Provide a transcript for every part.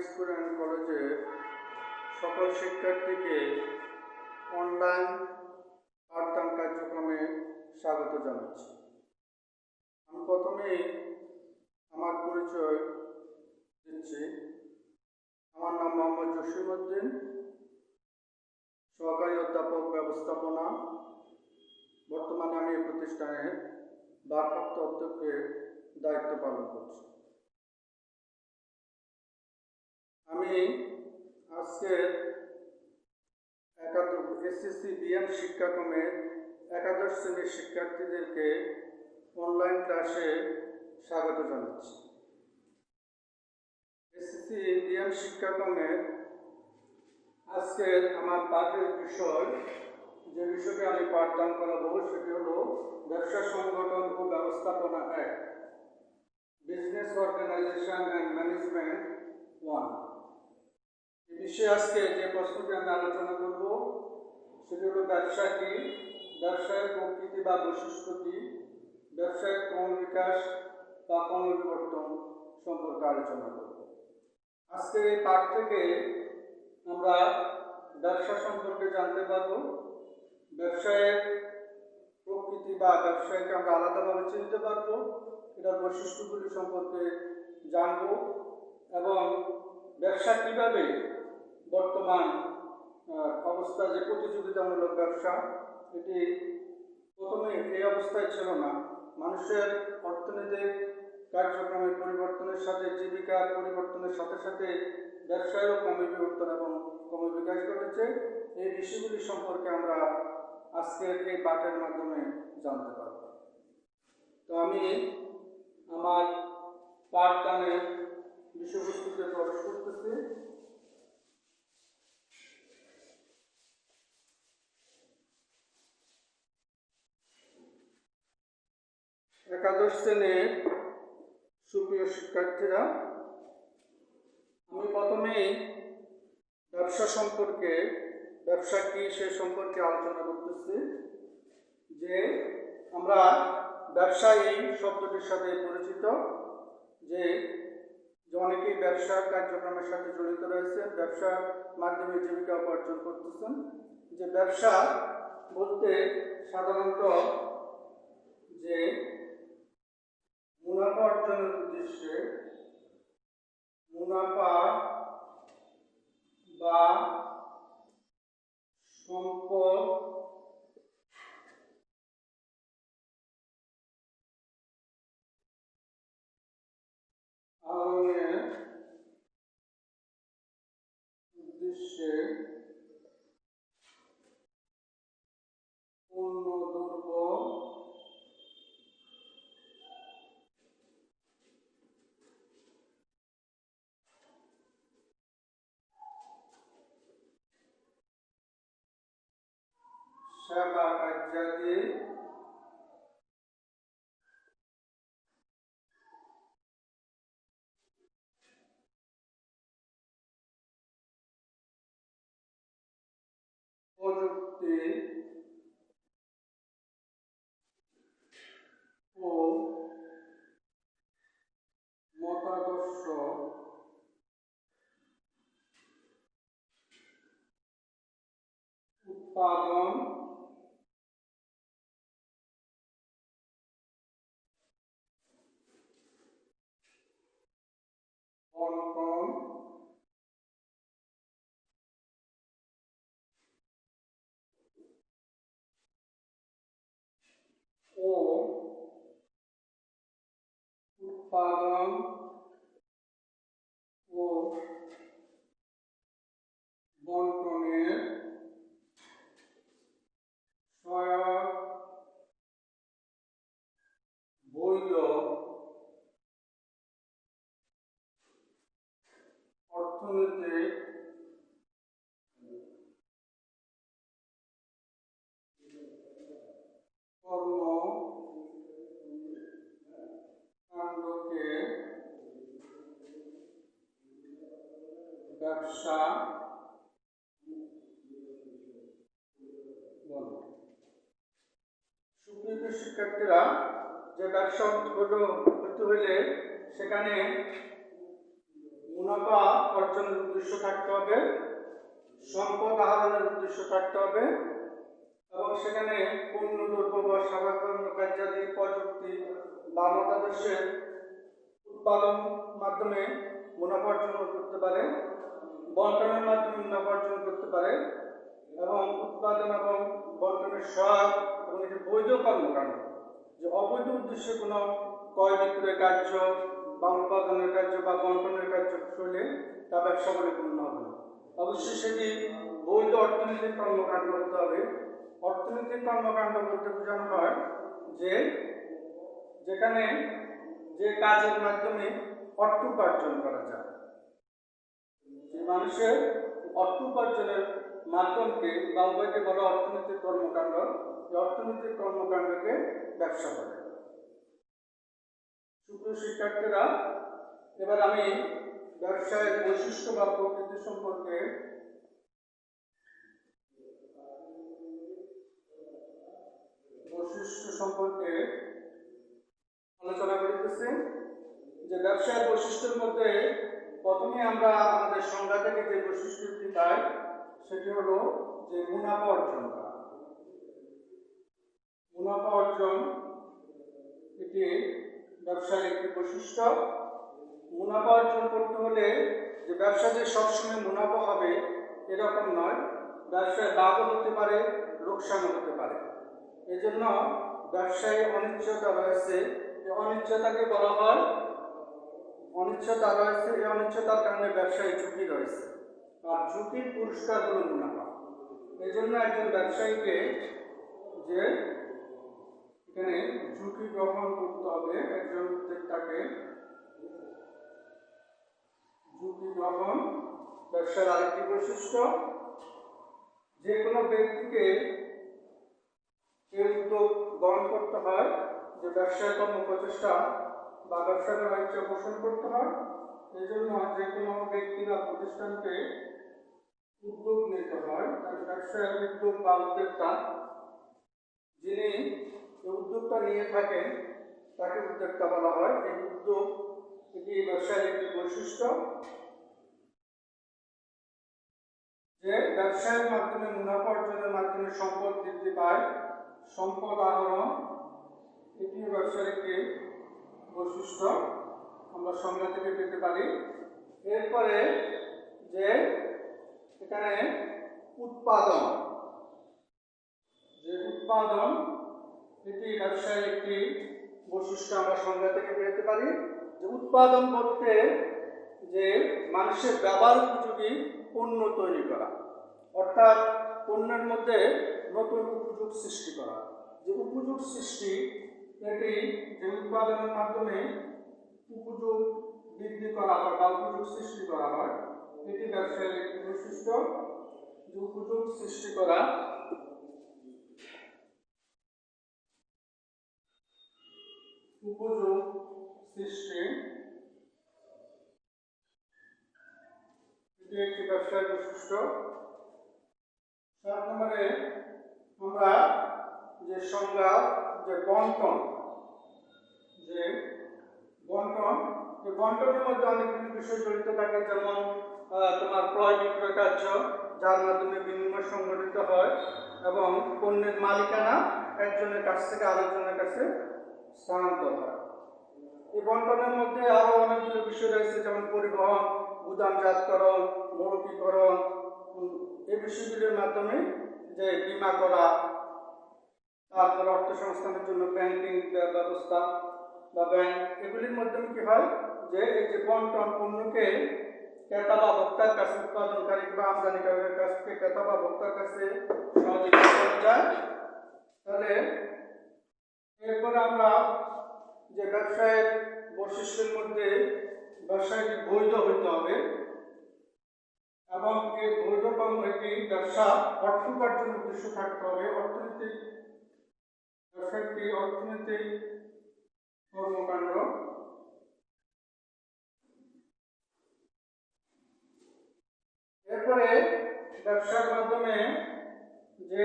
School and কলেজের সকল শিক্ষার্থীকে অনলাইন পাঠদান কার্যক্রমে স্বাগত জানাচ্ছি। আমি প্রথমেই আমার পরিচয় দিচ্ছি। আমার নাম মোহাম্মদ জসিমউদ্দিন, সহকারী অধ্যাপক ব্যবস্থাপনা। বর্তমানে আমি এই প্রতিষ্ঠানের ভারপ্রাপ্ত অধ্যক্ষের দায়িত্ব পালন করছি। আমি আজকে এসএসসি বিএম শিক্ষাক্রমের একাদশ শ্রেণীর শিক্ষার্থীদেরকে অনলাইন ক্লাসে স্বাগত জানাচ্ছি। এসএসসি বিএম শিক্ষাক্রমের আজকের আমার পাঠের বিষয়, যে বিষয়টি আমি পাঠদান করাবো সেটি হলো ব্যবসা সংগঠন ও ব্যবস্থাপনা এক, বিজনেস অর্গানাইজেশন অ্যান্ড ম্যানেজমেন্ট 1। এই বিষয়ে আজকে যে প্রশ্নটি আমি আলোচনা করব সেটি হলো ব্যবসা কি, ব্যবসায়ের প্রকৃতি বা বৈশিষ্ট্য কি, ব্যবসায়ের ক্রমবিকাশ বা ক্রমবিবর্তন সম্পর্কে আলোচনা করব। আজকের এই পাঠ থেকে আমরা ব্যবসা সম্পর্কে জানতে পারব, ব্যবসায়ের প্রকৃতি বা ব্যবসায়কে আমরা আলাদাভাবে চিনতে পারব, এটার বৈশিষ্ট্যগুলি সম্পর্কে জানব এবং ব্যবসা কীভাবে বর্তমান অবস্থা, যে প্রতিযোগিতামূলক ব্যবসা, এটি প্রথমে এই অবস্থায় ছিল না। মানুষের অর্থনৈতিক কার্যক্রমের পরিবর্তনের সাথে, জীবিকার পরিবর্তনের সাথে সাথে ব্যবসায়েরও ক্রমবিবর্তন এবং ক্রমবিকাশ ঘটেছে। এই বিষয়গুলি সম্পর্কে আমরা আজকের এই পাঠের মাধ্যমে জানতে পারব। তো আমি আমার পাঠদানের বিষয়বস্তুতে প্রবেশ করতেছি। একাদশ শ্রেণীর সুপ্রিয় শিক্ষার্থীরা, আমি প্রথমেই ব্যবসা সম্পর্কে, ব্যবসা কি সে সম্পর্কে আলোচনা করতেছি। যে আমরা ব্যবসায়ী শব্দটির সাথে পরিচিত, যে অনেকেই ব্যবসা কার্যক্রমের সাথে জড়িত রয়েছে, ব্যবসার মাধ্যমে জীবিকা উপার্জন করতেছেন। যে ব্যবসা বলতে সাধারণত যে মুনাফা অর্জনের উদ্দেশ্যে, মুনাফা বা সম্পদ আহরণের উদ্দেশ্যে পণ্য দ্রব্য সেবা কার্যাদি প্রযুক্তি ও মতাদর্শ উৎপাদন বন্টন ও উৎপাদন ও বন্টনের সহায়ক বৈধ অর্থনৈতিক কর্মকাণ্ডকে ব্যবসা বলে। সুপ্রিয় শিক্ষার্থীরা, যে ব্যবসা হতে হইলে সেখানে মুনাফা অর্জনের উদ্দেশ্য থাকতে হবে, সম্পদ আহরণের উদ্দেশ্য থাকতে হবে এবং সেখানে পণ্য দ্রব্য বা সেবা কার্যাদি প্রযুক্তি বা মতাদর্শের উৎপাদন মাধ্যমে মুনাফা অর্জন করতে পারে, বন্টনের মাধ্যমে মুনাফা অর্জন করতে পারে এবং উৎপাদন এবং বন্টনের সহায়ক এবং এটি বৈধ কর্মকাণ্ড, যে অবৈধ উদ্দেশ্যে কোনো ক্রয় বিক্রয় কার্য বা উৎপাদনের কার্য বা বন্টনের কার্য করলে তা ব্যবসা বলে গণ্য হবে না। অবশ্যই সেটি বৈধ অর্থনৈতিক কর্মকাণ্ড হতে হবে। অর্থনৈতিক কর্মকাণ্ড বলতে বোঝানো হয় যে যেখানে যে কাজের মাধ্যমে অর্থ উপার্জন করা যায়, যে মানুষের অর্থ উপার্জনের মাধ্যমকে বা উভয়কে বলা অর্থনৈতিক কর্মকাণ্ড। এই অর্থনৈতিক কর্মকাণ্ডকে ব্যবসা বলে। সুপ্রিয় শিক্ষার্থীরা, এবার আমি ব্যবসায়ের বৈশিষ্ট্য বা প্রকৃতি সম্পর্কে আলোচনা করিতেছি। যে ব্যবসায়ের বৈশিষ্ট্যের মধ্যে প্রথমে আমরা আমাদের সংজ্ঞা থেকে যে বৈশিষ্ট্যটি পাই সেটি হলো যে মুনাফা অর্জন করা। মুনাফা অর্জন এটি ব্যবসার একটি বৈশিষ্ট্য। মুনাফা অর্জন করতে হলে যে ব্যবসা যে সবসময় মুনাফা হবে এরকম নয়, ব্যবসায় লাভও হতে পারে, লোকসানও হতে পারে। এই জন্য ব্যবসায় অনিশ্চয়তা রয়েছে। এই অনিশ্চয়তাকে বলা হয় অনিশ্চয়তা রয়েছে। এই অনিশ্চয়তার কারণে ব্যবসায় ঝুঁকি রয়েছে, আর ঝুঁকির পুরস্কার হলো মুনাফা। এই জন্য একজন ব্যবসায়ীকে যে এখানে ঝুঁকি গ্রহণ করতে হবে, একজন উদ্যোক্তাকে ঝুঁকি গ্রহণ ব্যবসার আরেকটি বৈশিষ্ট্য। যে কোনো ব্যক্তিকে এই উদ্যোগ গ্রহণ করতে হয় যে ব্যবসায় কর্ম প্রচেষ্টা বা ব্যবসা করার ইচ্ছা পোষণ করতে হয়। এই জন্য যে কোনো ব্যক্তি বা প্রতিষ্ঠানকে উদ্যোগ নিতে হয়। তাহলে ব্যবসায় উদ্যোগ বা উদ্যোক্তা, যিনি এই উদ্যোগটা নিয়ে থাকেন তাকে উদ্যোক্তা বলা হয়। এই উদ্যোগ এটি ব্যবসায়ের একটি বৈশিষ্ট্য, যে ব্যবসায়ের মাধ্যমে মুনাফা অর্জনের মাধ্যমে সম্পদ বৃদ্ধি পায়, সম্পদ আহরণ এটি ব্যবসার একটি বৈশিষ্ট্য আমরা সংজ্ঞা থেকে পেতে পারি। এরপরে যে এখানে উৎপাদন, যে উৎপাদন এটি ব্যবসায়ের একটি বৈশিষ্ট্য আমরা সংজ্ঞা থেকে পেতে পারি। যে উৎপাদন বলতে যে মানুষের ব্যবহার উপযোগী পণ্য তৈরি করা, অর্থাৎ পণ্যের মধ্যে নতুন উপযোগ সৃষ্টি করা। যে উপযোগ সৃষ্টি এটি যে উৎপাদনের মাধ্যমে উপযোগ বৃদ্ধি করা হয় বা উপযোগ সৃষ্টি করা হয়, এটি ব্যবসায়ের একটি বৈশিষ্ট্য। যে উপযোগ সৃষ্টি করা, উপযোগ সৃষ্টি এটি একটি ব্যবসায়ের বৈশিষ্ট্য। 7 নম্বরে আমরা যে সংজ্ঞা, যে বন্টন, যে বন্টন, যে বন্টনের মধ্যে অনেকগুলি বিষয় জড়িত থাকে, যেমন তোমার ক্রয় বিক্রয় কার্য, যার মাধ্যমে বিনিময় সংগঠিত হয় এবং পণ্যের মালিকানা একজনের কাছ থেকে আরেকজনের কাছে স্থানান্তর হয়। এই বন্টনের মধ্যে আরো অনেকগুলো বিষয় রয়েছে, যেমন পরিবহন, গুদামজাতকরণ, মৌখিকরণ, এই বিষয়গুলির মাধ্যমে যে বীমা করা, তারপর অর্থ সংস্থানের জন্য ব্যাংকিং ব্যবস্থা বা ব্যাংক, এগুলির মাধ্যমে কি হয় যে এই যে বন্টন, পণ্যকে ক্রেতা বা ভোক্তার কাছে, উৎপাদনকারী বা আমদানিকারকের কাছ থেকে ক্রেতা বা ভোক্তার কাছে সহজে পৌঁছানো যায়। তাহলে এরপরে আমরা যে ব্যবসায়ের বৈশিষ্ট্যের মধ্যে ব্যবসায়টি বৈধ হইতে হবে এবং এই বৈধ কর্মটি ব্যবসা অর্থ উপার্জনের উদ্দেশ্য থাকতে হবে। অর্থনৈতিক ব্যবসাটি অর্থনৈতিক কর্মকাণ্ড। এরপরে ব্যবসার মাধ্যমে যে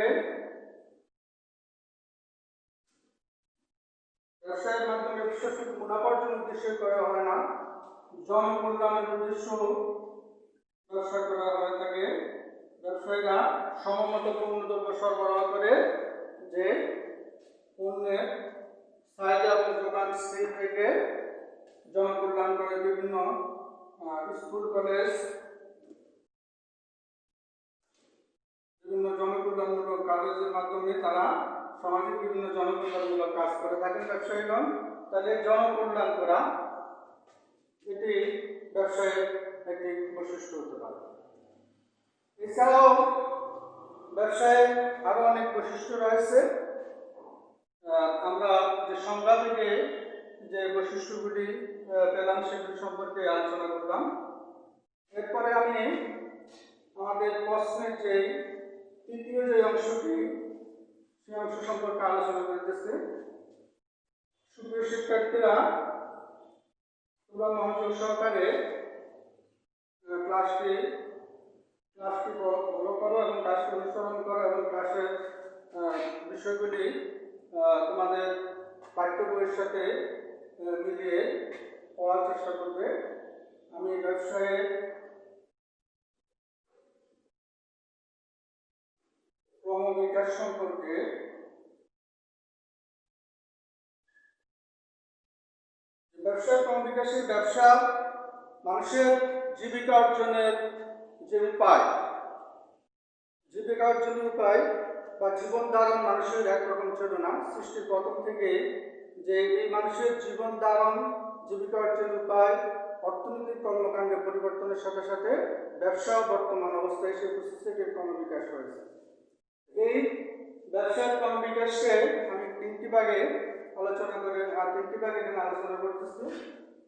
ব্যবসায়ের মাধ্যমে ব্যবসা শুধু মুনাফা অর্জনের উদ্দেশ্যে করা হয় না, জনকল্যাণের উদ্দেশ্য ব্যবসা করা হয়ে থাকে। ব্যবসায়ীরা সমমত পণ্যদ্রব্য সরবরাহ করে যে পণ্যের চাহিদা এবং যোগান স্থির থেকে জনকল্যাণ করে বিভিন্ন স্কুল কলেজ বিভিন্ন জনকল্যাণমূলক কাজের মাধ্যমে তারা সমাজের বিভিন্ন জনকল্যাণমূলক কাজ করে থাকেন ব্যবসায়ীগণ। তাহলে জনকল্যাণ করা এটি ব্যবসায়ের একটি বৈশিষ্ট্য হতে পারে। এছাড়াও ব্যবসায় আরো অনেক বৈশিষ্ট্য রয়েছে। আমরা যে সংজ্ঞা থেকে যে বৈশিষ্ট্যগুলি পেলাম সেগুলি সম্পর্কে আলোচনা করলাম। এরপরে আমি আমাদের প্রশ্নের যে তৃতীয় যে অংশটি সেই অংশ সম্পর্কে আলোচনা করতেছি। সুপ্রিয় শিক্ষার্থীরা, তোমরা মনোযোগ সহকারে ক্লাসটি ফলো করো এবং ক্লাসটি অনুসরণ করো এবং ক্লাসের বিষয়গুলি তোমাদের পাঠ্য বইয়ের সাথে মিলিয়ে পড়ার চেষ্টা করবে। আমি ব্যবসায়ে ক্রমবিকাশ সম্পর্কে ব্যবসার ক্রমবিকাশের ব্যবসা মানুষের জীবিকা অর্জনের যে উপায়, জীবিকা অর্জনের উপায় বা জীবন ধারণ মানুষের একরকম ছিল না। সৃষ্টির প্রথম থেকে যে এই মানুষের জীবন ধারণ, জীবিকা অর্জনের উপায়, অর্থনৈতিক কর্মকাণ্ডের পরিবর্তনের সাথে সাথে ব্যবসা বর্তমান অবস্থায় এসে উপস্থিত ক্রমবিকাশ হয়েছে। এই ব্যবসার ক্রমবিকাশকে আমি তিনটি ভাগে আলোচনা করে তিনটি ভাগে এখানে আলোচনা করতেছি।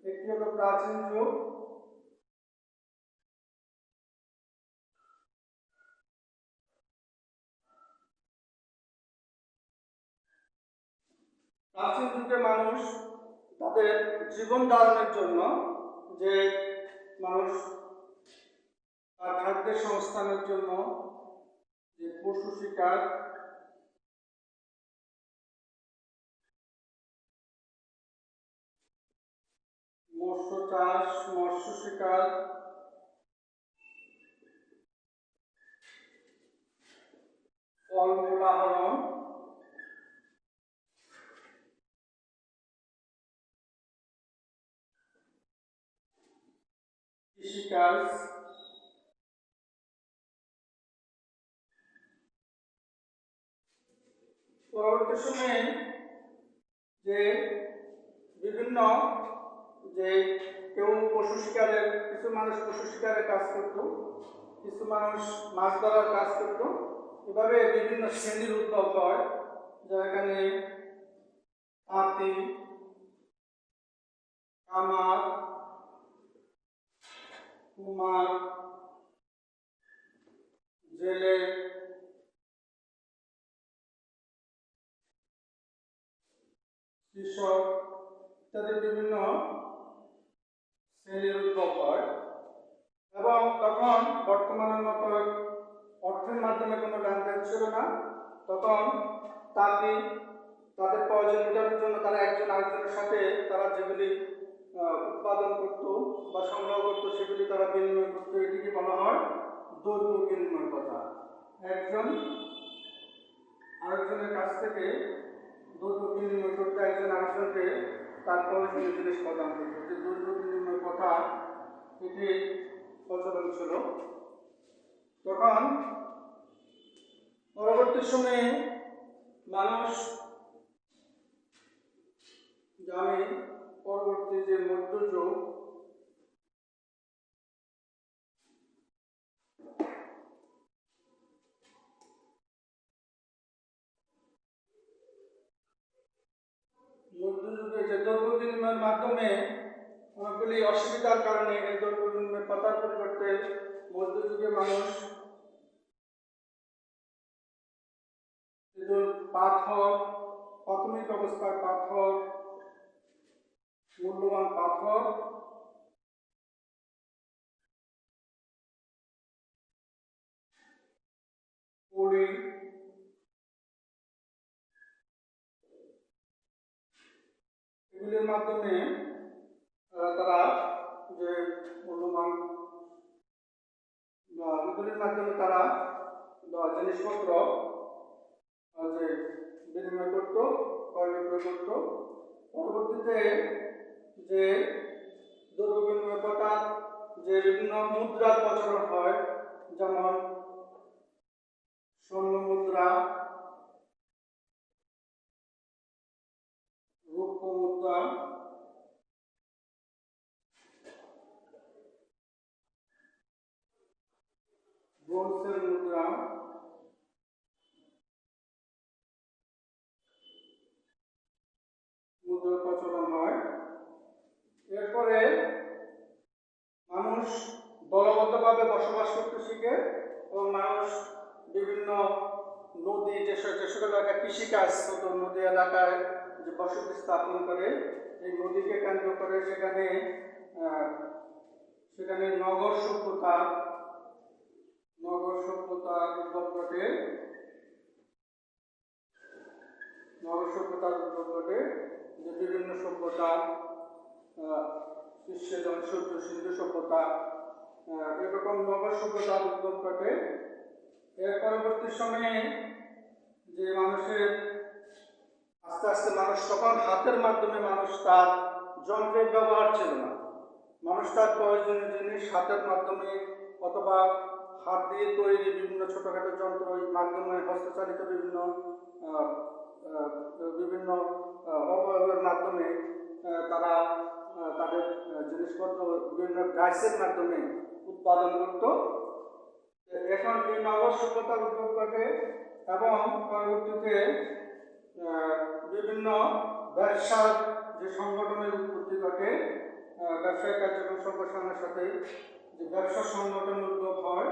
একটি হলো প্রাচীন যুগ, প্রাচীন যুগে মানুষ তাদের জীবন ধারণের জন্য যে মানুষ তার খাদ্যের সংস্থানের জন্য যে পশু শিকার, মৎস্য চাষ, মৎস্য শিকার, ফলমূল আহরণ, কৃষিকাজ, পরবর্তী সময়ে যে বিভিন্ন যে কেউ পশু শিকারের, কিছু মানুষ পশু শিকারের কাজ করত, কিছু মানুষ মাছ ধরার কাজ করত। এভাবে বিভিন্ন শ্রেণীর উদ্ভব হয়, যেখানে তাঁতি, কামার, কুমার, জেলে, কৃষক ইত্যাদি বিভিন্ন শ্রেণীর উদ্ভব হয়। এবং তখন বর্তমানের মতো অর্থের মাধ্যমে কোনো লেনদেন ছিল না। তখন তাঁতি তাদের প্রয়োজন মেটানোর জন্য তারা একজন আরেকজনের সাথে তারা যেগুলি উৎপাদন করত বা সংগ্রহ করত সেগুলি তারা বিনিময় করত। এটিকে বলা হয় দ্রব্য বিনিময় প্রথা। একজন আরেকজনের কাছ থেকে দ্রব্য বিনিময় করতে একজন আরেকজনকে তার প্রয়োজনীয় জিনিস প্রদান করত। যে দ্রব্য বিনিময় প্রথা এটি প্রচলন ছিল। তখন পরবর্তী সময়ে মানুষ জানে পরবর্তী যে মধ্যযুগ, মধ্যযুগে যে দ্রব্য বিনিময়ের মাধ্যমে অনেকগুলি অসুবিধার কারণে এই দ্রব্য বিনিময় প্রথার পরিবর্তে মধ্যযুগে মানুষ পাথর, প্রাথমিক অবস্থার পাথর, মূল্যবান পাথর, পুরি, এগুলির মাধ্যমে তারা যে জিনিসপত্র যে বিনিময় করত, ক্রয় বিক্রয় করত। পরবর্তীতে যে দ্রব্য বিনিময় প্রথা, যে বিভিন্ন মুদ্রার প্রচলন হয়, যেমন স্বর্ণ মুদ্রা, রৌপ্য মুদ্রা, ব্রোঞ্জের মুদ্রা, মুদ্রার প্রচলন হয়। এরপরে মানুষ দলবদ্ধভাবে বসবাস করতে শিখে এবং মানুষ বিভিন্ন নদী, যেসব এলাকায় কৃষিকাজ হতো, নদী এলাকায় যে বসতি স্থাপন করে, এই নদীকে কেন্দ্র করে সেখানে নগর সভ্যতার উদ্ভব ঘটে। যে বিভিন্ন সভ্যতা, বিশ্বের সিন্ধু সভ্যতা, এরকম নগর সভ্যতার উদ্ভব ঘটে। এর পরবর্তী সময়ে যে মানুষের আস্তে আস্তে মানুষ তখন হাতের মাধ্যমে, মানুষ তার যন্ত্রের ব্যবহার ছিল না, মানুষ তার প্রয়োজনীয় জিনিস হাতের মাধ্যমে অথবা হাত দিয়ে তৈরি বিভিন্ন ছোটখাটো যন্ত্রের মাধ্যমে, হস্তচালিত বিভিন্ন অবয়বের মাধ্যমে তারা তাদের জিনিসপত্র বিভিন্ন ডাইসের মাধ্যমে উৎপাদন করত। এখন এই নগর সভ্যতার উদ্ভব ঘটে এবং পরবর্তীতে বিভিন্ন ব্যবসার যে সংগঠনের উৎপত্তি ঘটে, ব্যবসায়িক কার্যক্রম সম্প্রসারণের সাথে যে ব্যবসা সংগঠন উদ্ভব হয়,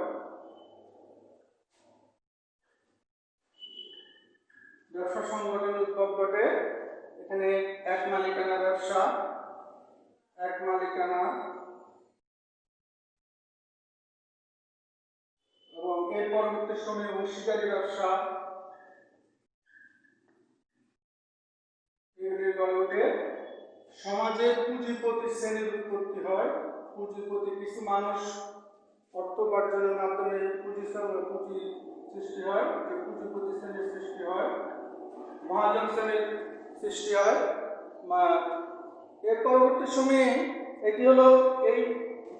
ব্যবসা সংগঠনের উদ্ভব ঘটে। এখানে এক মালিকানা ব্যবসা, এবং এর পরবর্তী সময়ে অংশীদারি ব্যবসা গড়ে। সমাজে পুঁজিপতি শ্রেণীর উৎপত্তি হয়। পুঁজিপতি কিছু মানুষ অর্থ উপার্জনের মাধ্যমে পুঁজি সৃষ্টি হয়, পুঁজিপতি শ্রেণীর সৃষ্টি হয়, মহাজন শ্রেণীর সৃষ্টি হয়। এর পরবর্তী সময়ে এটি হলো এই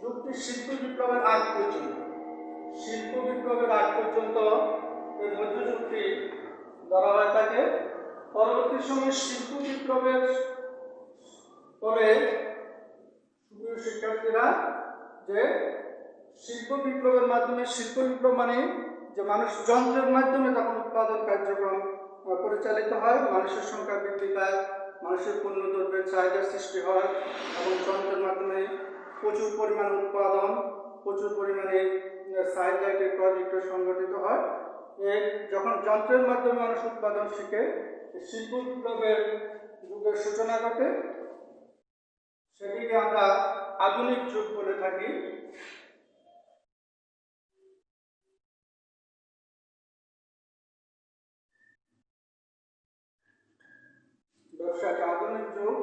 যুগটি শিল্প বিপ্লবের আগ পর্যন্ত এই মধ্যযুগটি ধরা হয়ে থাকে। পরবর্তী সময়ে শিল্প বিপ্লবের পরে শিক্ষার্থীরা যে শিল্প বিপ্লবের মাধ্যমে, শিল্প বিপ্লব মানে যে মানুষ যন্ত্রের মাধ্যমে তখন উৎপাদন কার্যক্রম পরিচালিত হয়, মানুষের সংখ্যা বৃদ্ধি পায়, মানুষের পণ্য দ্রব্যের চাহিদা সৃষ্টি হয় এবং যন্ত্রের মাধ্যমে প্রচুর পরিমাণ উৎপাদন, প্রচুর পরিমাণে চাহিদাকে ক্রয় বিক্রয় সংগঠিত হয়। যখন যন্ত্রের মাধ্যমে মানুষ উৎপাদন শিখে, শিল্প বিপ্লবের যুগের সূচনা ঘটে। সেটিকে আমরা আধুনিক যুগ বলে থাকি। ব্যবসাটা আধুনিক যুগ।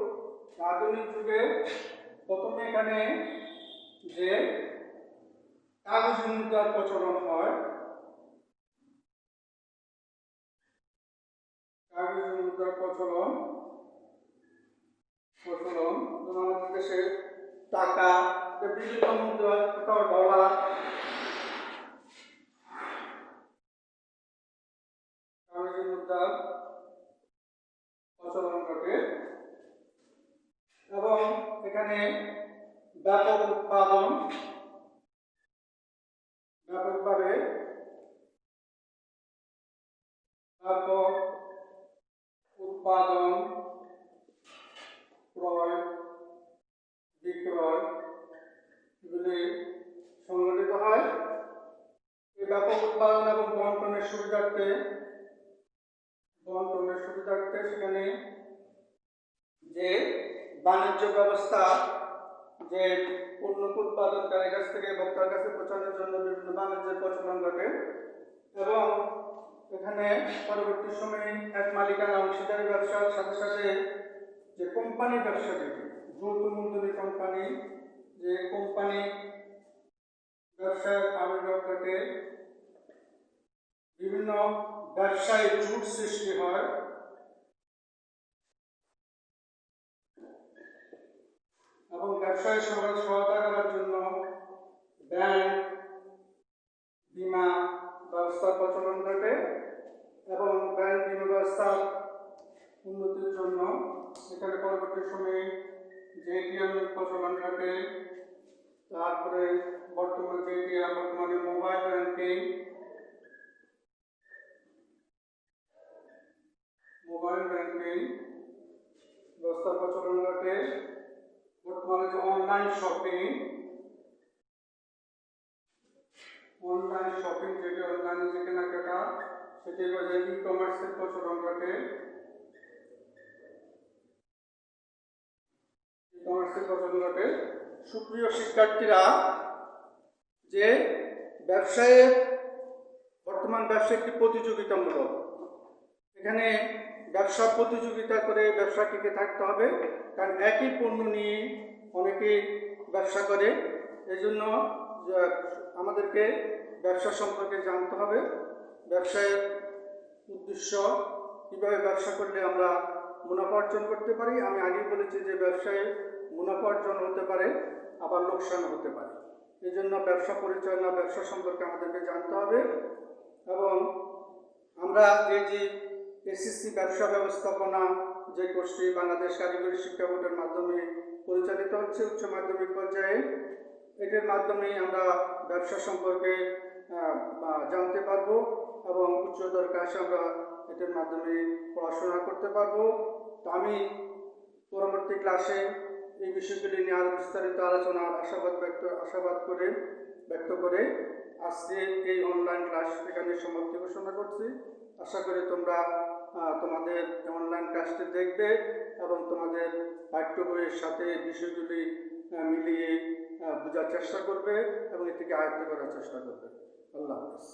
আধুনিক যুগে প্রথমে এখানে যে কাগজের মুদ্রার প্রচলন হয়, কাগজের মুদ্রার প্রচলন আমাদের দেশে টাকা, বিভিন্ন মুদ্রা, কোথাও ডলার, কাগজের মুদ্রার প্রচলন ঘটে এবং এখানে ব্যাপক উৎপাদন, ব্যাপকভাবে ব্যাপক উৎপাদন, ক্রয় বিক্রয় এগুলি সংগঠিত হয়। এই ব্যাপক উৎপাদন এবং বন্টনের সুবিধার্থে সেখানে যে বাণিজ্য ব্যবস্থা, যে পণ্য উৎপাদনকারীর কাছ থেকে ভোক্তার কাছে পৌঁছানোর জন্য বিভিন্ন বাণিজ্যের প্রচলন ঘটে এবং এখানে পরবর্তী সময়ে এক মালিকানা অংশীদারি ব্যবসার সাথে সাথে যে কোম্পানি ব্যবসা, যৌথ মূলধনী কোম্পানি, যে কোম্পানি ব্যবসার আবির্ভাব ঘটে বিভিন্ন ব্যবসায় জুট সৃষ্টি হয় এবং ব্যবসায় সহায়তা করার জন্য ব্যাংক, বীমা ব্যবস্থার প্রচলন ঘটে এবং ব্যাংক বীমা ব্যবস্থার উন্নতির জন্য এখানে পরবর্তী সময়ে JTM প্রচলন ঘটে। তারপরে বর্তমানে মোবাইল ব্যাংকিং ব্যবস্থার প্রচলন ঘটে। বর্তমানে যে অনলাইন শপিং যেটি অনলাইনে যে কেনাকাটা সেটি হচ্ছে ই-কমার্সের প্রচলন ঘটে। সুপ্রিয় শিক্ষার্থীরা, যে বর্তমান ব্যবসা একটি প্রতিযোগিতামূলক। এখানে ব্যবসা প্রতিযোগিতা করে ব্যবসা টিকে থাকতে হবে, কারণ একই পণ্য নিয়ে অনেকেই ব্যবসা করে। এই জন্য আমাদেরকে ব্যবসা সম্পর্কে জানতে হবে, ব্যবসায়ের উদ্দেশ্য, কীভাবে ব্যবসা করলে আমরা মুনাফা অর্জন করতে পারি। আমি আগেই বলেছি যে ব্যবসায় মুনাফা অর্জন হতে পারে, আবার লোকসান হতে পারে। এই জন্য ব্যবসা পরিচালনা, ব্যবসা সম্পর্কে আমাদেরকে জানতে হবে। এবং আমরা এই যে SSC ব্যবসা ব্যবস্থাপনা যে কোর্সটি বাংলাদেশ কারিগরি শিক্ষা বোর্ডের মাধ্যমে পরিচালিত হচ্ছে উচ্চ মাধ্যমিক পর্যায়ে, এটির মাধ্যমে আমরা ব্যবসা সম্পর্কে জানতে পারবো এবং উচ্চতর ক্লাসে আমরা এটির মাধ্যমে পড়াশোনা করতে পারবো। তো আমি পরবর্তী ক্লাসে এই বিষয়গুলি নিয়ে আরও বিস্তারিত আলোচনার ব্যক্ত করে আজকে এই অনলাইন ক্লাস এখানে সমাপ্তি ঘোষণা করছি। আশা করি তোমরা তোমাদের অনলাইন ক্লাসটি দেখবে এবং তোমাদের পাঠ্য বইয়ের সাথে বিষয়গুলি মিলিয়ে বোঝার চেষ্টা করবে এবং এটিকে আয়ত্ত করার চেষ্টা করবে। আল্লাহ হাফেজ।